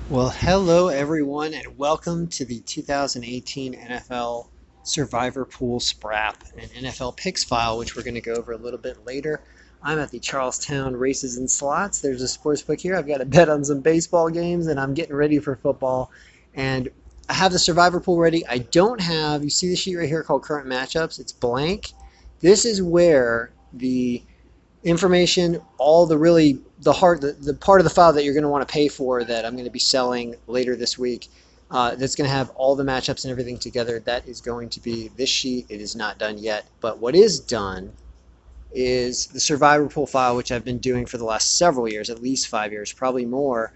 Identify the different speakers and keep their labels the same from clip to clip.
Speaker 1: Well, hello everyone, and welcome to the 2018 NFL Survivor Pool Sprapp, an NFL picks file, which we're going to go over a little bit later. I'm at the Charlestown Races and Slots. There's a sports book here. I've got a bet on some baseball games, and I'm getting ready for football. And I have the Survivor Pool ready. I don't have, you see the sheet right here called Current Matchups? It's blank. This is where the information, all the really the part of the file that you're going to want to pay for that I'm going to be selling later this week. That's going to have all the matchups and everything together. That is going to be this sheet. It is not done yet, but what is done is the Survivor Pool file, which I've been doing for the last several years, at least 5 years, probably more.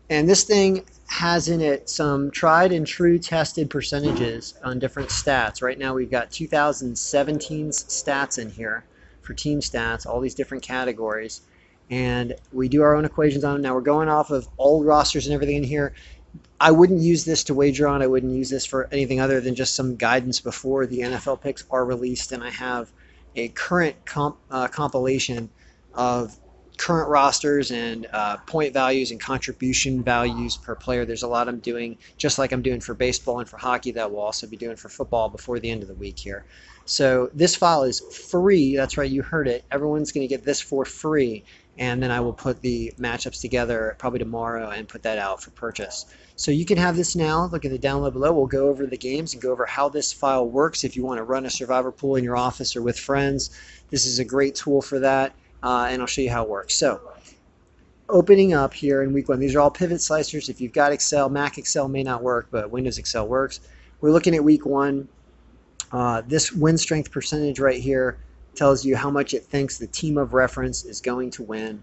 Speaker 1: And this thing has in it some tried and true tested percentages on different stats. Right now we've got 2017's stats in here for team stats, all these different categories. And we do our own equations on them. Now we're going off of old rosters and everything in here. I wouldn't use this to wager on. I wouldn't use this for anything other than just some guidance before the NFL picks are released. And I have a current compilation of current rosters and point values and contribution values per player. There's a lot I'm doing, just like I'm doing for baseball and for hockey, that we'll also be doing for football before the end of the week here. So this file is free. That's right, you heard it. Everyone's going to get this for free. And then I will put the matchups together probably tomorrow and put that out for purchase. So you can have this now. Look at the download below. We'll go over the games and go over how this file works. If you want to run a Survivor Pool in your office or with friends, this is a great tool for that. And I'll show you how it works. So opening up here in week one, these are all pivot slicers. If you've got Excel, Mac Excel may not work, but Windows Excel works. We're looking at week one. This win strength percentage right here tells you how much it thinks the team of reference is going to win.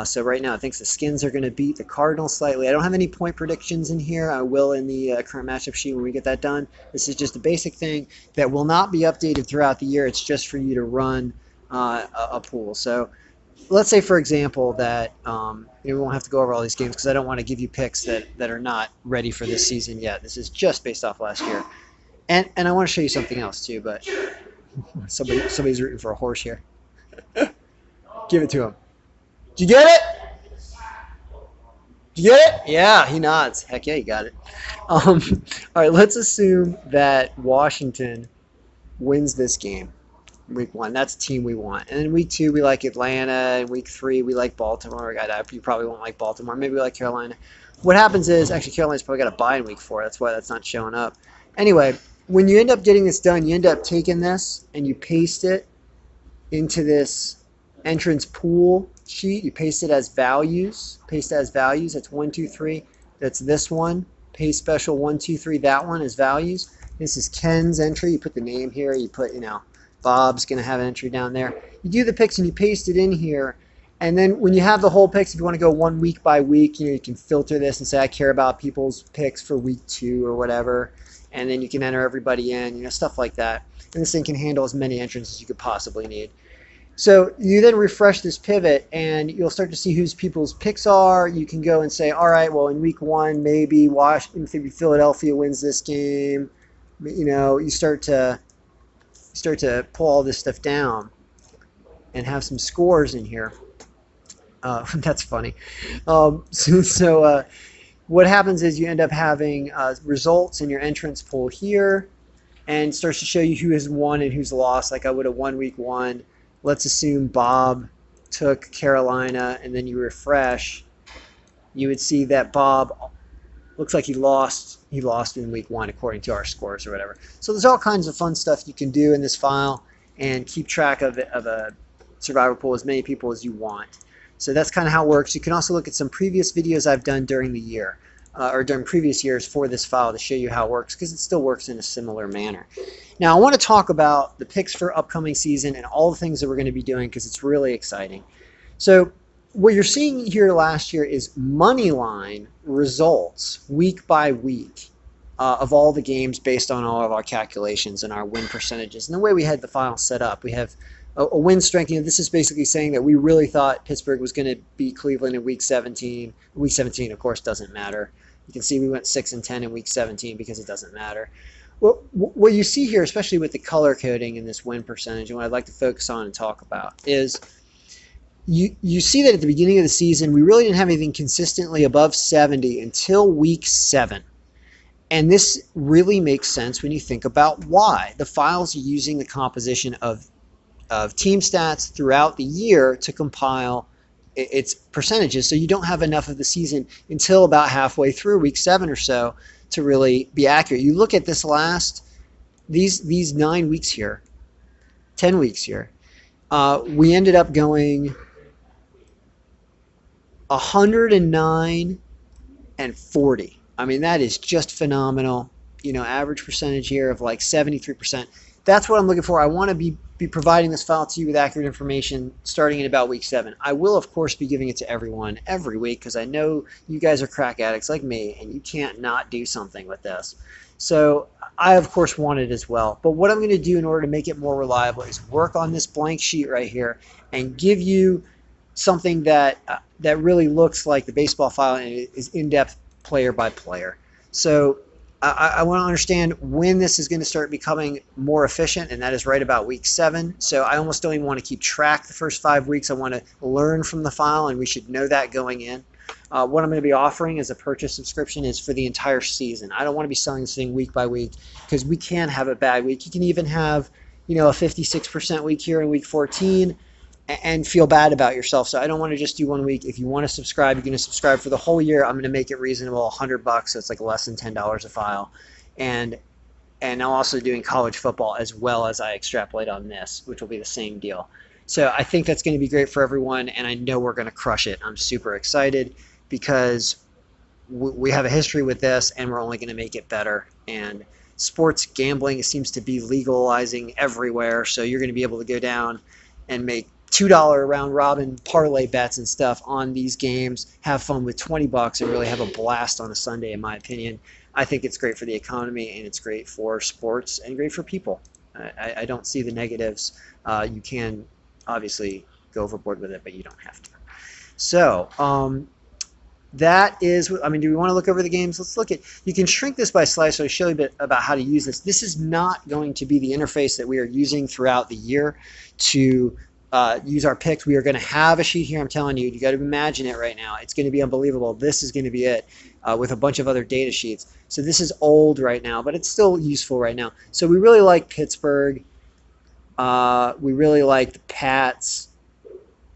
Speaker 1: So right now it thinks the Skins are going to beat the Cardinals slightly. I don't have any point predictions in here. I will in the current matchup sheet when we get that done. This is just a basic thing that will not be updated throughout the year. It's just for you to run a pool. So let's say, for example, that we won't have to go over all these games because I don't want to give you picks that are not ready for this season yet. This is just based off last year. And I want to show you something else too, but somebody's rooting for a horse here. Give it to him. Did you get it? Did you get it? Yeah, he nods. Heck yeah, you got it. All right, let's assume that Washington wins this game. Week one, that's the team we want. And then week two, we like Atlanta. And week three, we like Baltimore. You probably won't like Baltimore. Maybe we like Carolina. What happens is, actually, Carolina's probably got a bye in week four. That's why that's not showing up. Anyway, when you end up getting this done, you end up taking this and you paste it into this entrance pool sheet. You paste it as values. Paste it as values. That's 1, 2, 3. That's this one. Paste special 1, 2, 3. That one is values. This is Ken's entry. You put the name here. You put, Bob's going to have an entry down there. You do the picks and you paste it in here. And then when you have the whole picks, if you want to go one week by week, you can filter this and say, I care about people's picks for week 2 or whatever. And then you can enter everybody in, stuff like that. And this thing can handle as many entrants as you could possibly need. So you then refresh this pivot and you'll start to see whose people's picks are. You can go and say, all right, well, in week 1, maybe Philadelphia wins this game. You start to pull all this stuff down and have some scores in here. That's funny. What happens is you end up having results in your entrance pool here, and starts to show you who has won and who's lost. Like I would have won week 1. Let's assume Bob took Carolina, and then you refresh. You would see that Bob looks like he lost in week 1 according to our scores or whatever. So there's all kinds of fun stuff you can do in this file and keep track of a Survivor Pool, as many people as you want. So that's kind of how it works. You can also look at some previous videos I've done during the year or during previous years for this file to show you how it works, because it still works in a similar manner. Now I want to talk about the picks for upcoming season and all the things that we're going to be doing, because it's really exciting. So what you're seeing here last year is money line results week by week of all the games based on all of our calculations and our win percentages. And the way we had the file set up, we have a win strength. This is basically saying that we really thought Pittsburgh was going to beat Cleveland in week 17. Week 17, of course, doesn't matter. You can see we went 6-10 in week 17 because it doesn't matter. Well, what you see here, especially with the color coding in this win percentage, and what I'd like to focus on and talk about is you see that at the beginning of the season, we really didn't have anything consistently above 70 until week 7. And this really makes sense when you think about why. The file's using the composition of team stats throughout the year to compile its percentages. So you don't have enough of the season until about halfway through week 7 or so to really be accurate. You look at this these 9 weeks here, 10 weeks here. We ended up going 109 and 40. I mean, that is just phenomenal. Average percentage here of like 73%. That's what I'm looking for. I want to be providing this file to you with accurate information starting in about week 7. I will, of course, be giving it to everyone every week because I know you guys are crack addicts like me, and you can't not do something with this. So I, of course, want it as well. But what I'm going to do in order to make it more reliable is work on this blank sheet right here and give you something that really looks like the baseball file and it is in-depth player by player. So I want to understand when this is going to start becoming more efficient, and that is right about week 7. So I almost don't even want to keep track the first 5 weeks. I want to learn from the file, and we should know that going in. What I'm going to be offering as a purchase subscription is for the entire season. I don't want to be selling this thing week by week because we can have a bad week. You can even have, a 56% week here in week 14 and feel bad about yourself. So I don't want to just do 1 week. If you want to subscribe, you're going to subscribe for the whole year. I'm going to make it reasonable, $100, so it's like less than $10 a file. And I'm also doing college football as well as I extrapolate on this, which will be the same deal. So I think that's going to be great for everyone, and I know we're going to crush it. I'm super excited because we have a history with this, and we're only going to make it better. And sports gambling seems to be legalizing everywhere, so you're going to be able to go down and make $2 round robin parlay bets and stuff on these games, have fun with $20 and really have a blast on a Sunday, in my opinion. I think it's great for the economy, and it's great for sports and great for people. I don't see the negatives. You can obviously go overboard with it, but you don't have to. So that is, do we want to look over the games? Let's look at, you can shrink this by slice, so I'll show you a bit about how to use this. This is not going to be the interface that we are using throughout the year to use our picks. We are going to have a sheet here. I'm telling you, you got to imagine it right now. It's going to be unbelievable. This is going to be it with a bunch of other data sheets. So this is old right now, but it's still useful right now. So we really like Pittsburgh. We really like the Pats,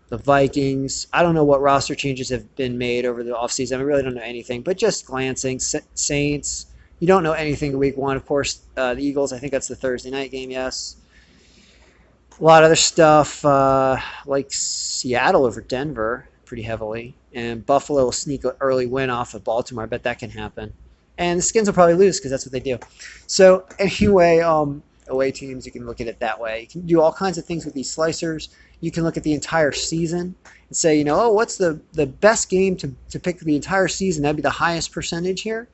Speaker 1: the Vikings. I don't know what roster changes have been made over the offseason. I really don't know anything, but just glancing. Saints. You don't know anything week 1. Of course, the Eagles, I think that's the Thursday night game, yes. A lot of other stuff like Seattle over Denver pretty heavily. And Buffalo will sneak an early win off of Baltimore. I bet that can happen. And the Skins will probably lose because that's what they do. So anyway, away teams, you can look at it that way. You can do all kinds of things with these slicers. You can look at the entire season and say, what's the best game to pick the entire season? That'd be the highest percentage here.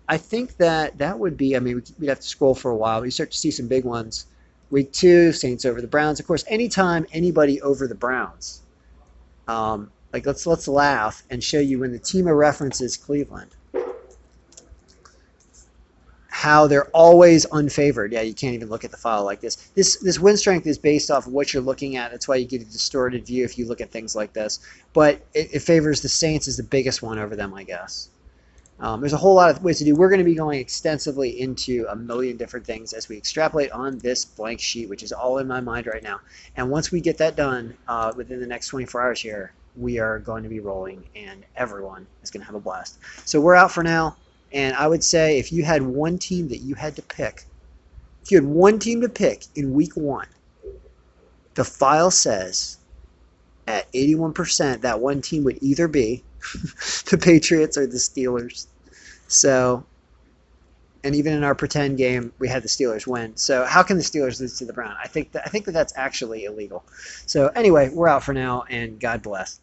Speaker 1: I think that would be, we'd have to scroll for a while, but you start to see some big ones. Week 2, Saints over the Browns. Of course, anytime anybody over the Browns, let's laugh and show you when the team of reference is Cleveland, how they're always unfavored. Yeah, you can't even look at the file like this. This win strength is based off of what you're looking at. That's why you get a distorted view if you look at things like this. But it favors the Saints as the biggest one over them, I guess. There's a whole lot of ways to do. We're going to be going extensively into a million different things as we extrapolate on this blank sheet, which is all in my mind right now. And once we get that done within the next 24 hours here, we are going to be rolling, and everyone is going to have a blast. So we're out for now, and I would say if you had one team that you had to pick, if you had one team to pick in week 1, the file says at 81% that one team would either be the Patriots or the Steelers. So, and even in our pretend game, we had the Steelers win. So how can the Steelers lose to the Browns? I think that that's actually illegal. So anyway, we're out for now, and God bless.